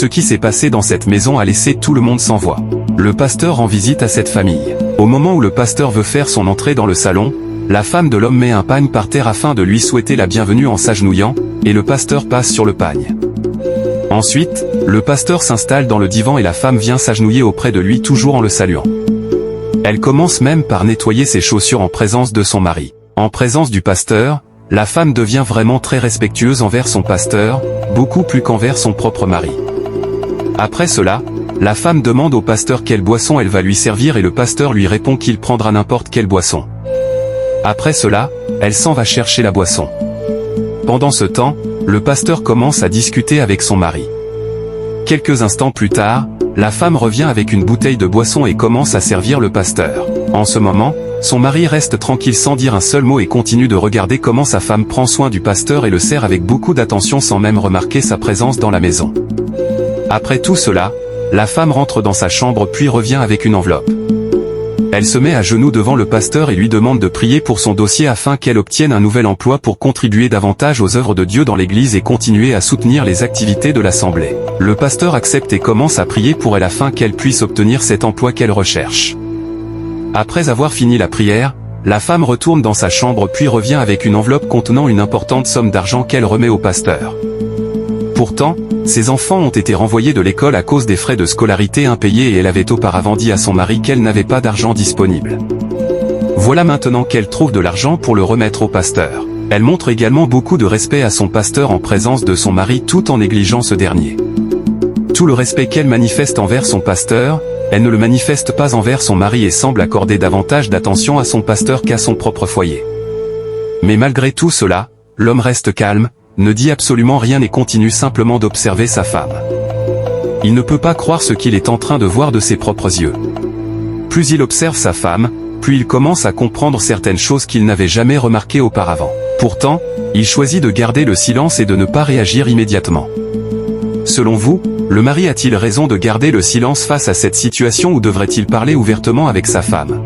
Ce qui s'est passé dans cette maison a laissé tout le monde sans voix. Le pasteur rend visite à cette famille. Au moment où le pasteur veut faire son entrée dans le salon, la femme de l'homme met un pagne par terre afin de lui souhaiter la bienvenue en s'agenouillant, et le pasteur passe sur le pagne. Ensuite, le pasteur s'installe dans le divan et la femme vient s'agenouiller auprès de lui toujours en le saluant. Elle commence même par nettoyer ses chaussures en présence de son mari. En présence du pasteur, la femme devient vraiment très respectueuse envers son pasteur, beaucoup plus qu'envers son propre mari. Après cela, la femme demande au pasteur quelle boisson elle va lui servir et le pasteur lui répond qu'il prendra n'importe quelle boisson. Après cela, elle s'en va chercher la boisson. Pendant ce temps, le pasteur commence à discuter avec son mari. Quelques instants plus tard, la femme revient avec une bouteille de boisson et commence à servir le pasteur. En ce moment, son mari reste tranquille sans dire un seul mot et continue de regarder comment sa femme prend soin du pasteur et le sert avec beaucoup d'attention sans même remarquer sa présence dans la maison. Après tout cela, la femme rentre dans sa chambre puis revient avec une enveloppe. Elle se met à genoux devant le pasteur et lui demande de prier pour son dossier afin qu'elle obtienne un nouvel emploi pour contribuer davantage aux œuvres de Dieu dans l'église et continuer à soutenir les activités de l'assemblée. Le pasteur accepte et commence à prier pour elle afin qu'elle puisse obtenir cet emploi qu'elle recherche. Après avoir fini la prière, la femme retourne dans sa chambre puis revient avec une enveloppe contenant une importante somme d'argent qu'elle remet au pasteur. Pourtant, ses enfants ont été renvoyés de l'école à cause des frais de scolarité impayés et elle avait auparavant dit à son mari qu'elle n'avait pas d'argent disponible. Voilà maintenant qu'elle trouve de l'argent pour le remettre au pasteur. Elle montre également beaucoup de respect à son pasteur en présence de son mari tout en négligeant ce dernier. Tout le respect qu'elle manifeste envers son pasteur, elle ne le manifeste pas envers son mari et semble accorder davantage d'attention à son pasteur qu'à son propre foyer. Mais malgré tout cela, l'homme reste calme, ne dit absolument rien et continue simplement d'observer sa femme. Il ne peut pas croire ce qu'il est en train de voir de ses propres yeux. Plus il observe sa femme, plus il commence à comprendre certaines choses qu'il n'avait jamais remarquées auparavant. Pourtant, il choisit de garder le silence et de ne pas réagir immédiatement. Selon vous, le mari a-t-il raison de garder le silence face à cette situation ou devrait-il parler ouvertement avec sa femme?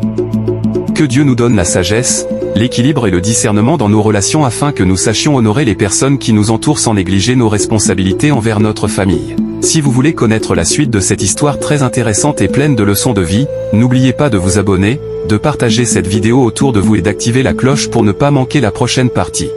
Que Dieu nous donne la sagesse, l'équilibre et le discernement dans nos relations afin que nous sachions honorer les personnes qui nous entourent sans négliger nos responsabilités envers notre famille. Si vous voulez connaître la suite de cette histoire très intéressante et pleine de leçons de vie, n'oubliez pas de vous abonner, de partager cette vidéo autour de vous et d'activer la cloche pour ne pas manquer la prochaine partie.